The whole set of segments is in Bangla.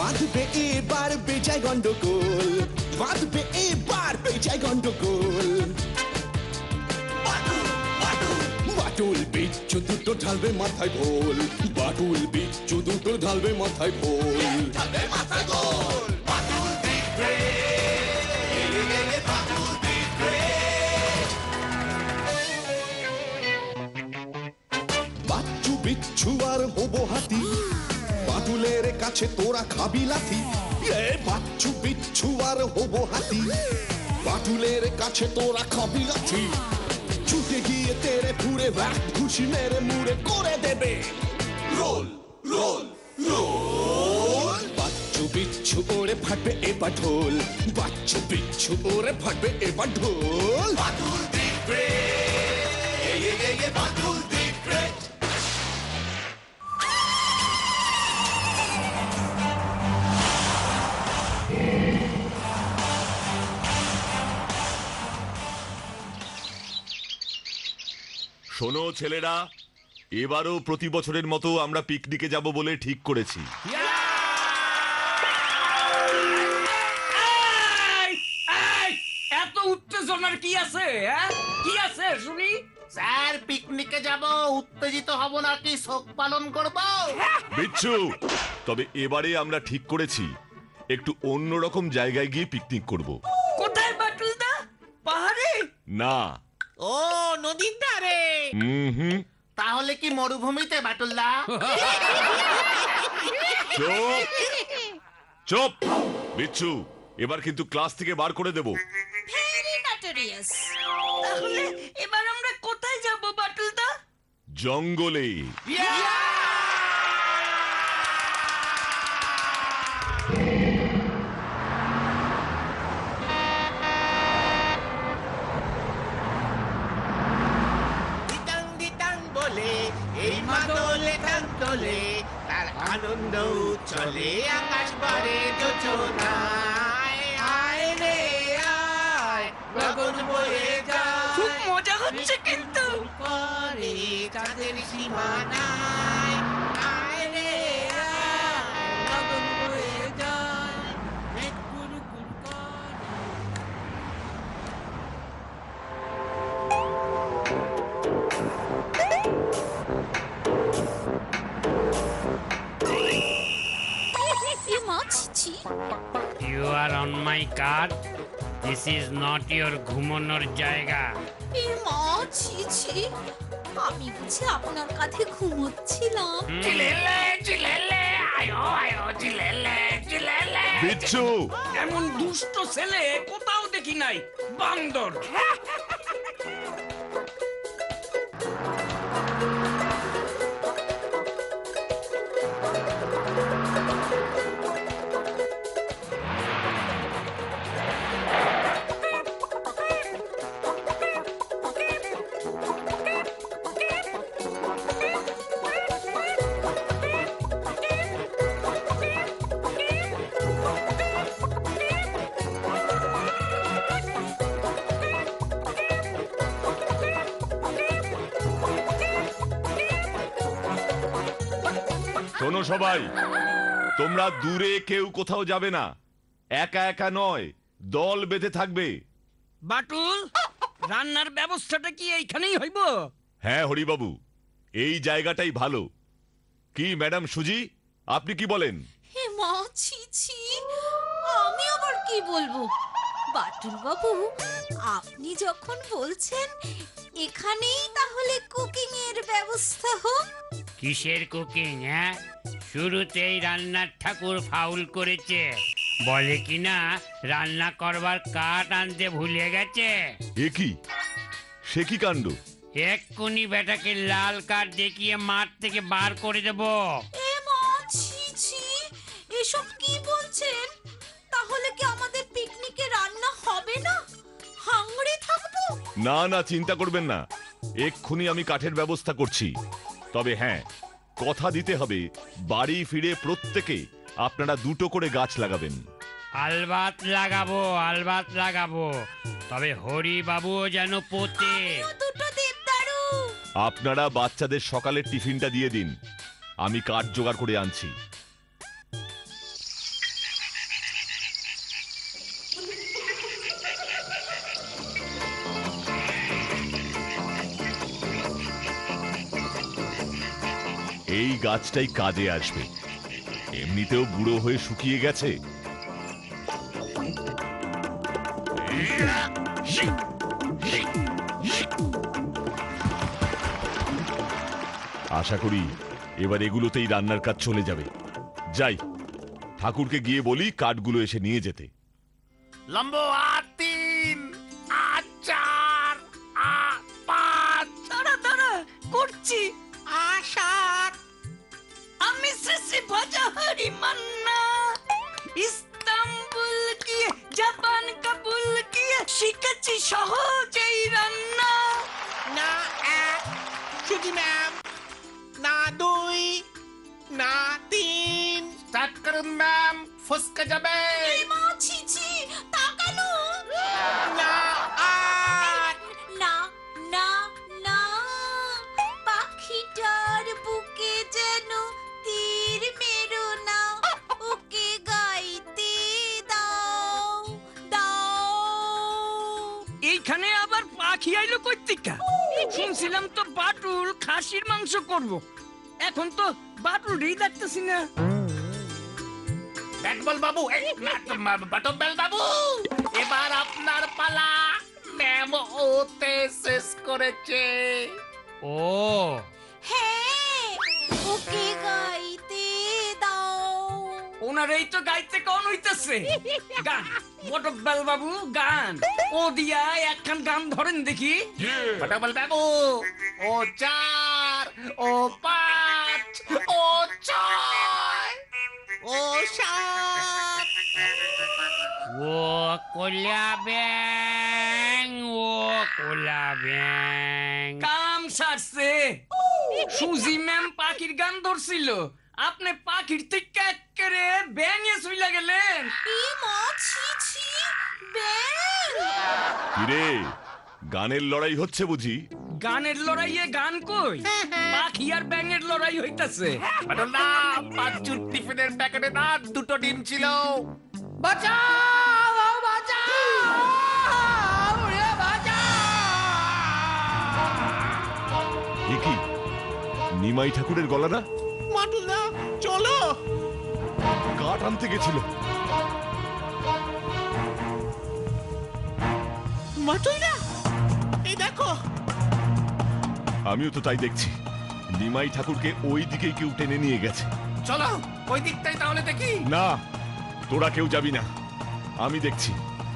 বাঁধবে এবার বেজায় গন্ডগোল, বাঁধবে এবার বেজায় গন্ডগোল। বাটুল বিচ্ছু দুটো ঢালবে মাথায় ভোল, বাটুল বিচ্ছু দুটো ঢালবে মাথায় ভোল। বাচ্চু বিচ্ছু আর হবো হাতি, বাটুলের কাছে তোরা খাবি লাথি। বাচ্চু বিচ্ছু আর হবো হাতি, বাটুলের কাছে তোরা খাবি লাথি। ছুটে গিয়ে তেরে ফুড়ে ব্যাট ঘুষি মেরে মুড়ে করে দেবে রোল রোল রোল। বাচ্চু বিচ্ছু ওরে ফাটবে এবার ঢোল, বাচ্চু বিচ্ছু ওরে ফাটবে এবার ঢোল। বাটুল দি গ্রেট, বাটুল দি গ্রেট। শোনো ছেলেরা, এবারও প্রতি বছরের মতো আমরা পিকনিকে যাব বলে ঠিক করেছি। এত উত্তেজনার কি আছে? কি আছে শুনি? স্যার পিকনিকে যাব, উত্তেজিত হব নাকি শোক পালন করব? বিচ্ছু, তবে এবারে আমরা ঠিক করেছি একটু অন্যরকম জায়গায় গিয়ে পিকনিক করব। কোথায় বাটুলদা? পাহাড়ে? না। ও নদীর ধারে। হুম। তাহলে কি মরুভূমিতে বাটুলদা? চুপ চুপ বিচ্ছু, এবার কিন্তু ক্লাস থেকে বার করে দেব। Very notorious. তাহলে এবার আমরা কোথায় যাব বাটুলদা? জঙ্গলে। দিতাং দিতাং বলে এই মাদলে কান্তলে, তার আনন্দ চলে আকাশ ভরে যোজনায়। আয় রে আয়, গগন বয়ে খুব যায়, মজা হচ্ছে কিন্তু। করে চাঁদের সীমানায়। আয় রে আয়, গগন বয়ে যায়, মেঘ কুরকুর করে। এ মা ছি। You are on my card. This is not your ঘুমানোর জায়গা। এ মা ছি। আমি বুঝি আপনার কাঁধে ঘুমোচ্ছিলাম। চিলেলে চিলেলে, আয়ো আয়ো চিলেলে চিলেলে। বিচ্ছু, এমন দুষ্ট ছেলে কোথাও দেখি নাই। বান্দর। শোনো সবাই, তোমরা দূরে কেউ কোথাও যাবে না, একা একা নয়, দল বেঁধে থাকবে। বাটুল, রান্নার ব্যবস্থাটা কি এইখানেই হইব? হ্যাঁ হরিবাবু, এই জায়গাটাই ভালো। কি ম্যাডাম সুজি, আপনি কি বলেন? হে মা ছি। আমি আবার কি বলবো? বাটুল বাবু, আপনি যখন বলছেন এখানেই তাহলে কুকিং এর ব্যবস্থা হোক। কিসের কুকিং? শুরুতেই রান্নার ঠাকুর ফাউল করেছে, বলে কিনা রান্না করবার কাঠ আনতে ভুলে গেছে। এ কি, সে কি কাণ্ড? এক্ষুনি বেটাকে লাল কার্ড দেখিয়ে মাঠ থেকে বার করে দেব। এ মা ছি। এসব কি বলছেন? তাহলে কি আমাদের পিকনিকে রান্না হবে না? হাংরি থাকবো? না না, চিন্তা করবেন না, এক্ষুনি আমি কাঠের ব্যবস্থা করছি। তবে হ্যাঁ, কথা দিতে হবে বাড়ি ফিরে প্রত্যেকে আপনারা দুটো করে গাছ লাগাবেন। আলবাত লাগাবো, তবে হরি বাবুও যেন পোতে। দুটো দেবদারু। আপনারা বাচ্চাদের সকালের টিফিনটা দিয়ে দিন, আমি কাঠ জোগাড় করে আনছি। এই গাছটাই কাজে আসবে। এমনিতেও বুড়ো হয়ে শুকিয়ে গেছে। আশা করি এবার এগুলোতেই রান্নার কাজ চলে যাবে। যাই, ঠাকুরকে গিয়ে বলি কাঠগুলো এসে নিয়ে যেতে। লম্ব তিন, চার, পাঁচ, দাঁড়া দাঁড়া, করছি। সাত। আমি শ্রী ভজহরি মান্না, ইস্তাম্বুল গিয়ে জাপান কাবুল গিয়ে শিখেছি সহজেই রান্না। না এক, সুজি ম্যাম, না দুই, না তিন। স্টার্ট করুন ম্যাম, ফসকে যাবে। এই মা, ছি ছি, তাকানো। না আট। না না না, পাখিটার বুকে যেন তীর মেরো না, ওকে গাইতে দাও দাও। এইখানে আবার পাখি আইলো কই থেকে? শুনছিলাম তো বাটুল খাসির মাংস করব, এখন তো বাটুলই দেখতেছি না। ব্যাটবল বাবু, বাটবল বাবু, এবার আপনার পালা। ম্যাম ওতে শেষ করেছে। ও হ্যাঁ, ওকে গাইতে দাও। ওনার এই তো গাইতে কোন হইতেছে গান। বটব্যাল বাবু গান, ও দিয়া একখান গান ধরেন দেখি। বাটবল বাবু, ও চার, ও পাঁচ, ও ছয়, ও সাত। ও কোলা ব্যাং, ও কোলা ব্যাং। কাম সারছে। সুজি ম্যাম পাখির গান ধরছিল, আপনি পাখির থেকে এক্কেরে ব্যাঙে শুইলা গেলেন। এই মা, ছি ছি, ব্যাং। কিরে, গানের লড়াই হচ্ছে বুঝি? গানের লড়াইয়ে গান কই, পাখি আর ব্যাঙের লড়াই হইতাছে। বাটল না, পাঁচুর টিফিনের প্যাকেটে না দুটো ডিম ছিল। বাঁচাও, বাঁচাও, ওরে বাঁচাও। এ কি, নিমাই ঠাকুরের গলা না? মাটুলদা, চলো। কাঠ আনতে গেছিল। মাটুলদা, এই দেখো। আমিও তো তাই দেখছি। নিমাই ঠাকুরকে ওই দিকেই কেউ টেনে নিয়ে গেছে। চলো ওই দিকটাই তাহলে দেখি। না, তোরা কেউ যাবি না, আমি দেখছি।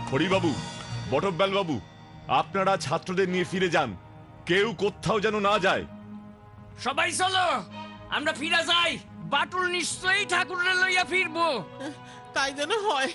হরিবাবু, বটব্যাল বাবু, আপনারা ছাত্রদের নিয়ে ফিরে যান, কেউ কোথাও যেন না যায়। সবাই চলো, আমরা ফিরা যাই। বাটুল নিশ্চয়ই ঠাকুরের লইয়া ফিরবো। তাই যেন হয়।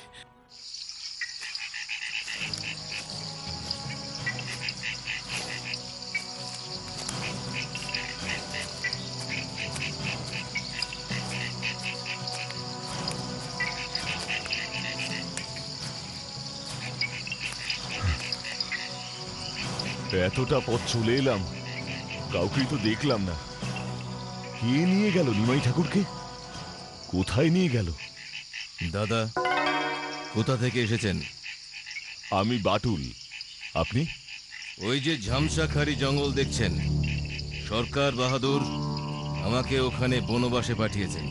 এতটা পথ চলে এলাম, কাউকেই তো দেখলাম না। কে নিয়ে গেল নিমাই ঠাকুরকে? কোথায় নিয়ে গেল? দাদা, কোথা থেকে এসেছেন? আমি বাটুল। আপনি? ওই যে ঝামসাখারি জঙ্গল দেখছেন, সরকার বাহাদুর আমাকে ওখানে বনবাসে পাঠিয়েছেন।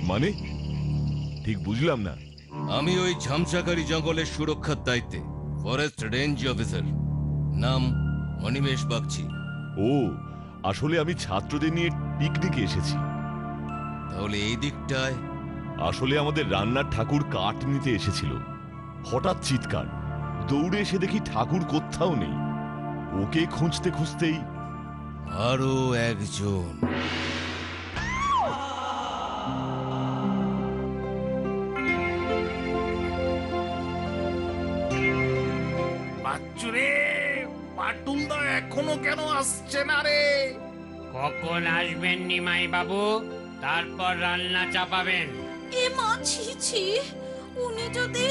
মানে ঠিক বুঝলাম না। আমি ওই ঝামসাখারি জঙ্গলের সুরক্ষার দায়িত্বে, ফরেস্ট রেঞ্জ অফিসার। নাম অনিমেষ বাগচি। ও, আসলে আমি ছাত্রদের নিয়ে পিকনিকে এসেছি। তাহলে এই দিকটায় আসলে আমাদের রান্নার ঠাকুর কাঠ নিতে এসেছিল। হঠাৎ চিৎকার, দৌড়ে এসে দেখি ঠাকুর কোথাও নেই। ওকে খুঁজতে খুঁজতেই আরো একজন। বাচ্চুরে, বাটুলদা এখনো কেন আসছে না রে? কখন আসবেন নিমাই বাবু? তারপর রান্না চাপাবেন। এ মা, ছি ছি, উনি যদি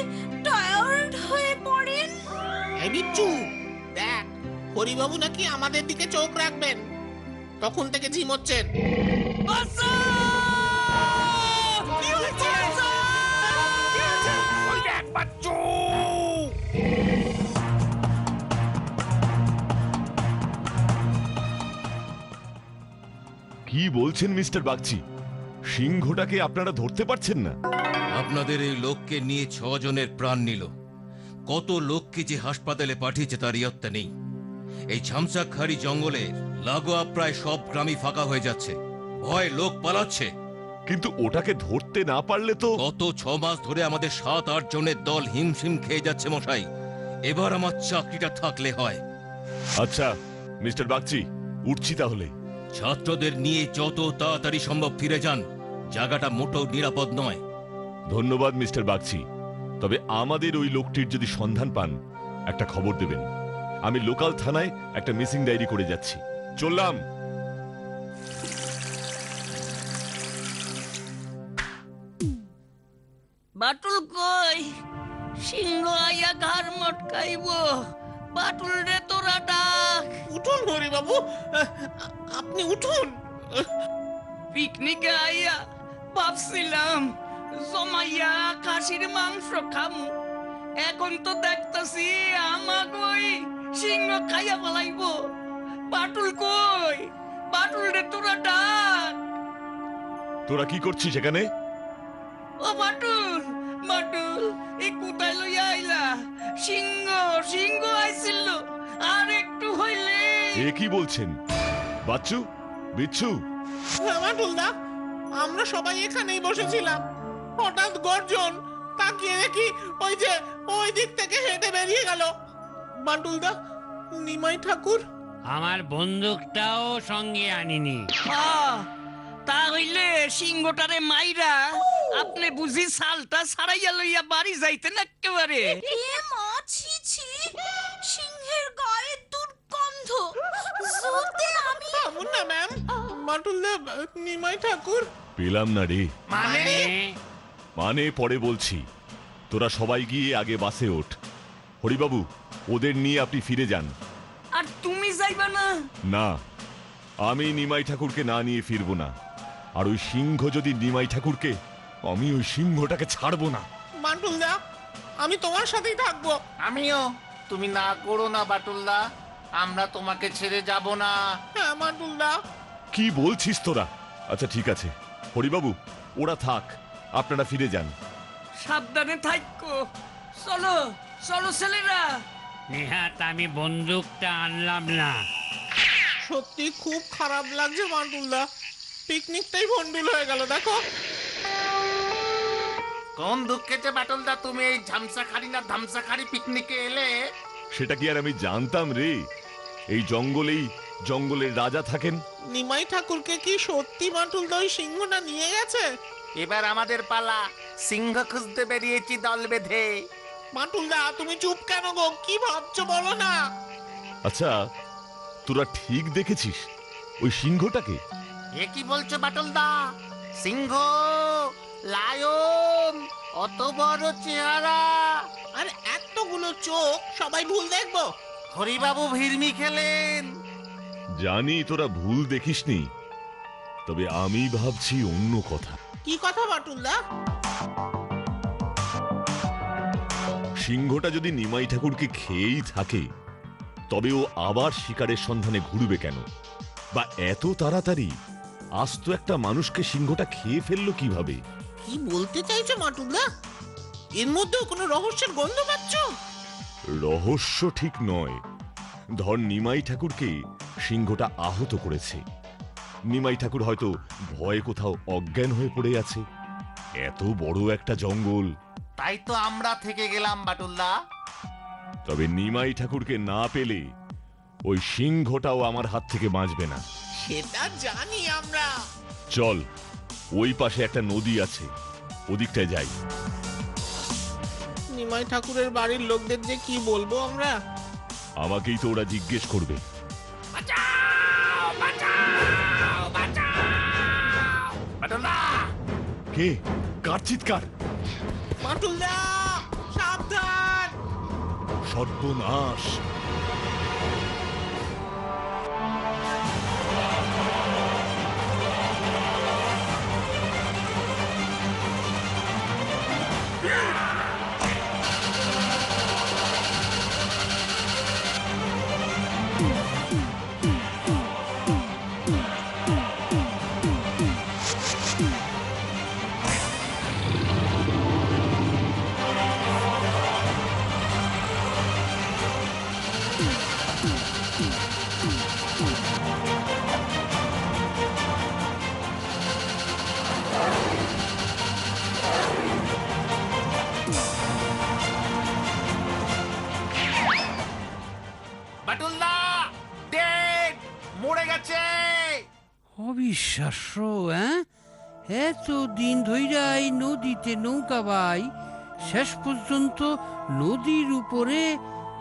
টায়ার্ড হয়ে পড়েন। এই বিচ্ছু, দেখ, হরিবাবু নাকি আমাদের দিকে চোখ রাখবেন। তখন থেকে ঝিমোচ্ছেন। কি হয়েছে? ওই দেখ বাচ্চু। কি বলছেন মিস্টার বাগচি? সিংহটাকে আপনারা ধরতে পারছেন না? আপনাদের এই লোককে নিয়ে 6 জনের প্রাণ নিল। কত লোককে যে হাসপাতালে পাঠিয়েছে তার ইয়ত্তা নেই। এই ঝামসাখাড়ি জঙ্গলে লাগোয়া প্রায় সব গ্রামই ফাঁকা হয়ে যাচ্ছে, ভয় লোক পালাচ্ছে। কিন্তু ওটাকে ধরতে না পারলে তো। গত 6 মাস ধরে আমাদের 7-8 জনের দল হিমশিম খেয়ে যাচ্ছে মশাই। এবার আমার চাকরিটা থাকলে হয়। আচ্ছা মিস্টার বাগচি, উঠছি তাহলে। ছাত্রদের নিয়ে যত তাড়াতাড়ি সম্ভব ফিরে যান, জায়গাটা মোটেও নিরাপদ নয়। ধন্যবাদ মিস্টার বাগচি, তবে আমাদের ওই লোকটির যদি সন্ধান পান একটা খবর দেবেন। আমি লোকাল থানায় একটা মিসিং ডায়েরি করে যাচ্ছি। চললাম। বাটুল কই? সিংহ আইয়া ঘাড় মটকাইব। বাটুল রে তোরা ডাক। উঠুন হরিবাবু, আপনি উঠুন। পিকনিকে আইয়া ভাবছিলাম জমাইয়া খাসির মাংস খামু, এখন তো দেখতাছি আমাকে ওই সিংহ খাইয়া ফেলাইব। বাটুল কই? বাটুল রে তোরা ডাক। তোরা কি করছিস এখানে? ও বাটুল, বাটুল এই কোথায় লইয়া আইলা? সিংহ, সিংহ আইছিল, আর একটু হইলে। এ কি বলছেন? বাচ্চু, বিচ্ছু, বাটুলদা, আমরা সবাই এখানেই বসেছিলাম, হঠাৎ গর্জন, তাকিয়ে দেখি ওই যে ওই দিক থেকে হেঁটে বেরিয়ে গেল বাটুলদা নিমাই ঠাকুর। আমার বন্দুকটাও সঙ্গে আনিনি। তা হইলে সিংহটারে মাইরা আপনি বুঝি সালটা ছাড়াইয়া লইয়া বাড়ি যাইতেন একেবারে। এ মা, ছি ছি, সিংহের গায়ে দুর্গন্ধ। জুতে আমি থামুন না ম্যাম, বাটুলদা নিমাই ঠাকুর। পেলাম না রে। মানে মানে পরে বলছি। তোরা সবাই গিয়ে আগে বাসে ওঠ। হরিবাবু, ওদের নিয়ে আপনি ফিরে যান। আর তুমি যাইবা না? না, আমি নিমাই ঠাকুরকে না নিয়ে ফিরবো না। আর ওই সিংহ যদি নিমাই ঠাকুরকে, আমি ওই সিংহটাকে ছাড়বো না। বাটুলদা, আমি তোমার সাথেই থাকবো। আমিও। তুমি না করো না বাটুলদা, আমরা তোমাকে ছেড়ে যাব না। হ্যাঁ বাটুলদা। কি বলছিস তোরা? আচ্ছা ঠিক আছে হরিবাবু, ওরা থাক, আপনারা ফিরে যান। সাবধানে থাকো। চলো চলো ছেলেরা। নেহাত আমি বন্দুকটা আনলাম না। সত্যি খুব খারাপ লাগছে বাটুলদা, পিকনিকটাই ভন্ডুল হয়ে গেল। দেখো কোন দুঃখেতে বাটুলদা তুমি এই ঝামসাখাড়ি না ধামসাখাড়ি পিকনিকে এলে? সেটা কি আর আমি জানতাম রে? এই জঙ্গলেই জঙ্গলের রাজা থাকেন। নিমাই ঠাকুরকে কি সত্যি বাটুলদা ওই সিংহটা নিয়ে গেছে? এবার আমাদের পালা, সিংহ খুঁজতে বেরিয়েছি দল বেঁধে। বাটুলদা তুমি চুপ কেন গো, কি ভাবছো বলো না। আচ্ছা, তোরা ঠিক দেখেছিস ওই সিংহটাকে? এ কি বলছো বাটুলদা? সিংহ, লায়ন, অত বড় চেহারা, আর এতগুলো চোখ, সবাই ভুল দেখবো? হরিবাবু ভিড়মি খেলেন। জানি তোরা ভুল দেখিসনি, তবে আমি ভাবছি অন্য কথা। কি কথা বাটুলদা? সিংহটা যদি নিমাই ঠাকুরকে খেয়েই থাকে, তবে ও আবার শিকারের সন্ধানে ঘুরবে কেন? বা এত তাড়াতাড়ি আস্ত একটা মানুষকে সিংহটা খেয়ে ফেললো কিভাবে? কি বলতে চাইছো বাটুলদা? এর মধ্যেও কোনো রহস্যের গন্ধ পাচ্ছ? রহস্য ঠিক নয়। ধর নিমাই ঠাকুরকে সিংহটা আহত করেছে, নিমাই ঠাকুর হয়তো ভয়ে কোথাও অজ্ঞান হয়ে পড়ে আছে। এত বড় একটা জঙ্গল, তাই তো আমরা থেকে গেলাম বাটুলদা। তবে নিমাই ঠাকুরকে না পেলে ওই সিংহটাও আমার হাত থেকে বাঁচবে না। সেটা জানি আমরা। চল, ওই পাশে একটা নদী আছে, ওদিকটায় যাই। নিমাই ঠাকুরের বাড়ির লোকদের যে কি বলবো আমরা? আমাকেই তো ওরা জিজ্ঞেস করবে। বাটুলদা, কে? কার চিৎকার? বাটুলদা সাবধান! সর্বনাশ! অবিশ্বাস্য, হ্যাঁ? এত দিন ধইরা এই নদীতে নৌকা বাই, শেষ পর্যন্ত নদীর উপরে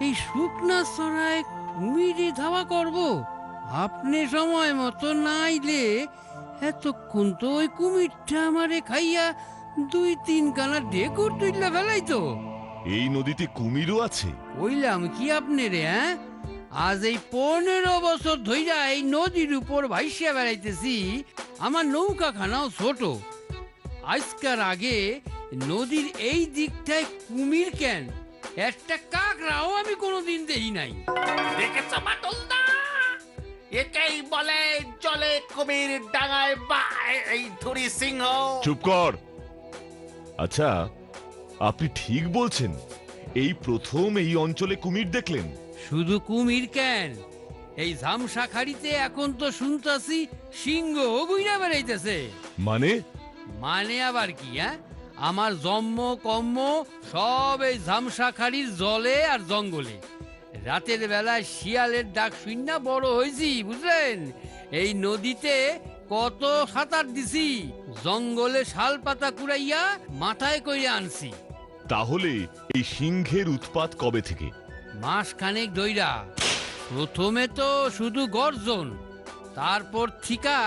এই শুকনা ছড়ায় কুমিরে ধাওয়া করব। আপনি সময় মতো না আইলে এতক্ষণ তো ওই কুমিরটা আমারে খাইয়া 2-3 কানা ডেকুর তুইলা ফেলাইতো। এই নদীতে কুমিরও আছে? কইলাম কি আপনি রে, হ্যাঁ? আজ এই 15 বছর ধইরা এই নদীর উপর ভাইসিয়া বেড়াইতেছি, আমার নৌকা খানাও ছোট। আজকার আগে নদীর এই দিকটায় কুমির কেন, একটা কাকড়াও আমি কোনোদিন দেখি নাই। দেখেছ বাটুলদা, একেই বলে জলে কুমির, ডাঙায় বা এই ধুরি সিংহ। চুপ কর। আচ্ছা, আপনি ঠিক বলছেন, এই প্রথম এই অঞ্চলে কুমির দেখলেন? শুধু কুমির কেন, এই ঝামসা খাড়িতে এখন তো শুনতাছি সিংহ ঘুরে বেড়াইতেছে। মানে? মানে আবার কি, হ্যাঁ? আমার জন্ম কম্ম সব এই ঝামসাখাড়ির জলে আর জঙ্গলে। রাতের বেলায় শিয়ালের ডাক শুননা বড় হয়েছি, বুঝলেন? এই নদীতে কত সাঁতার দিছি, জঙ্গলে শাল পাতা কুড়াইয়া মাথায় কইরা আনছি। তাহলে এই সিংহের উৎপাত কবে থেকে? মাসখানেক ধইরা। প্রথমে তো শুধু গর্জন, তারপর থিকা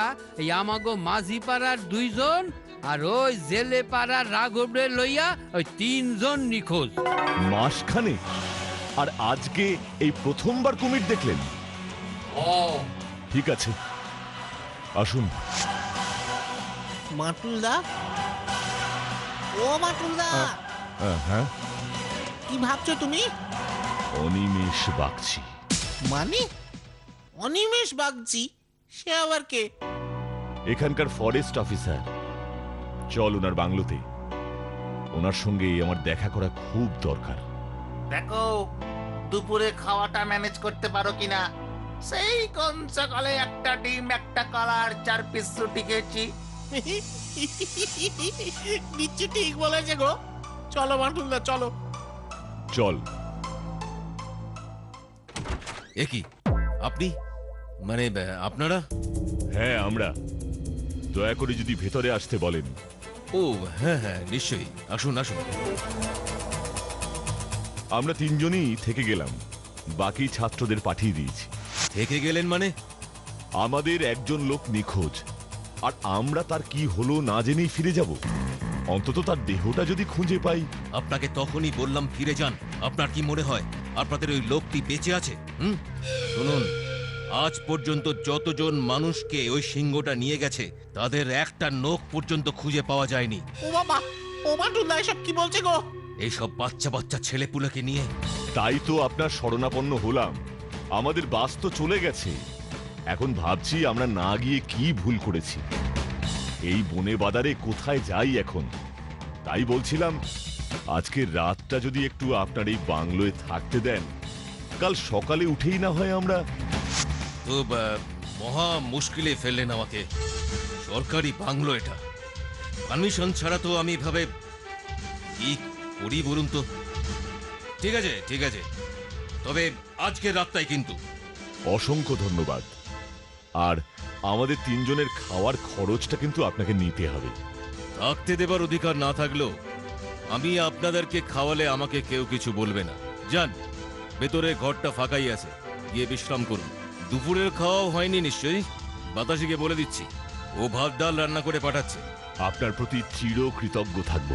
এই আমাগো মাঝি পাড়ার 2 জন আর ওই জেলে পাড়ার রাঘবরে লইয়া ওই 3 জন নিখোঁজ। মাসখানে? আর আজকে এই প্রথমবার কুমির দেখলেন? ঠিক আছে, আসুন। মাটুলদা, ও মাটুলদা, হ্যাঁ, কি ভাবছো তুমি? অনিমেষ বাগচি। মানে অনিমেষ বাগচি? সে আবার কে? এখানকার ফরেস্ট অফিসার। চল ওনার বাংলোতে, ওনার সঙ্গে আমার দেখা করা খুব দরকার। দেখো দুপুরে খাওয়াটা ম্যানেজ করতে পারো কিনা। সেই কোন সকালে একটা ডিম, একটা কলার, 4 পিস রুটি খেয়েছি। নিশ্চয় ঠিক বলেছে গো। চলো মাটুলদা, চলো। চল। এ কি আপনি, মানে আপনারা? হ্যাঁ, আমরা। দয়া করে যদি ভেতরে আসতে বলেন। ও হ্যাঁ হ্যাঁ, নিশ্চয়ই, আসুন আসুন। আমরা 3 জনই থেকে গেলাম, বাকি ছাত্রদের পাঠিয়ে দিয়েছি। থেকে গেলেন মানে? আমাদের একজন লোক নিখোঁজ, আর আমরা তার কি হলো না জেনেই ফিরে যাব। অন্তত তার দেহটা যদি খুঁজে পাই। আপনাকে তখনই বললাম ফিরে যান। আপনার কি মনে হয় আপনাদের ওই লোকটি বেঁচে আছে? শুনুন, আজ পর্যন্ত যতজন মানুষকে ওই সিংহটা নিয়ে গেছে তাদের একটা নখ পর্যন্ত খুঁজে পাওয়া যায়নি। ও বাবা, ও মাটুলদা এসব কি বলছে গো? এইসব বাচ্চা বাচ্চা ছেলেপুলেকে নিয়ে। তাই তো আপনার শরণাপন্ন হলাম। আমাদের বাস তো চলে গেছে, এখন ভাবছি আমরা না গিয়ে কি ভুল করেছি। এই বনে বাদারে কোথায় যাই এখন? তাই বলছিলাম, আজকের রাতটা যদি একটু আপনার এই বাংলোয় থাকতে দেন, কাল সকালে উঠেই না হয় আমরা। তো মহা মুশকিলে ফেললেন আমাকে। সরকারি বাংলো এটা, পারমিশন ছাড়া তো আমি এভাবে কি করি বলুন তো? ঠিক আছে ঠিক আছে, তবে আজকের রাতটাই কিন্তু। অসংখ্য ধন্যবাদ। আর আমাদের 3 জনের খাওয়ার খরচটা কিন্তু আপনাকে নিতে হবে। থাকতে দেবার অধিকার না থাকলেও আমি আপনাদেরকে খাওয়ালে আমাকে কেউ কিছু বলবে না। যান, ভেতরে ঘরটা ফাঁকাই আছে, গিয়ে বিশ্রাম করুন। দুপুরের খাওয়াও হয়নি নিশ্চয়ই? বাতাসিকে বলে দিচ্ছি, ও ভাত ডাল রান্না করে পাঠাচ্ছে। আপনার প্রতি চিরকৃতজ্ঞ থাকব।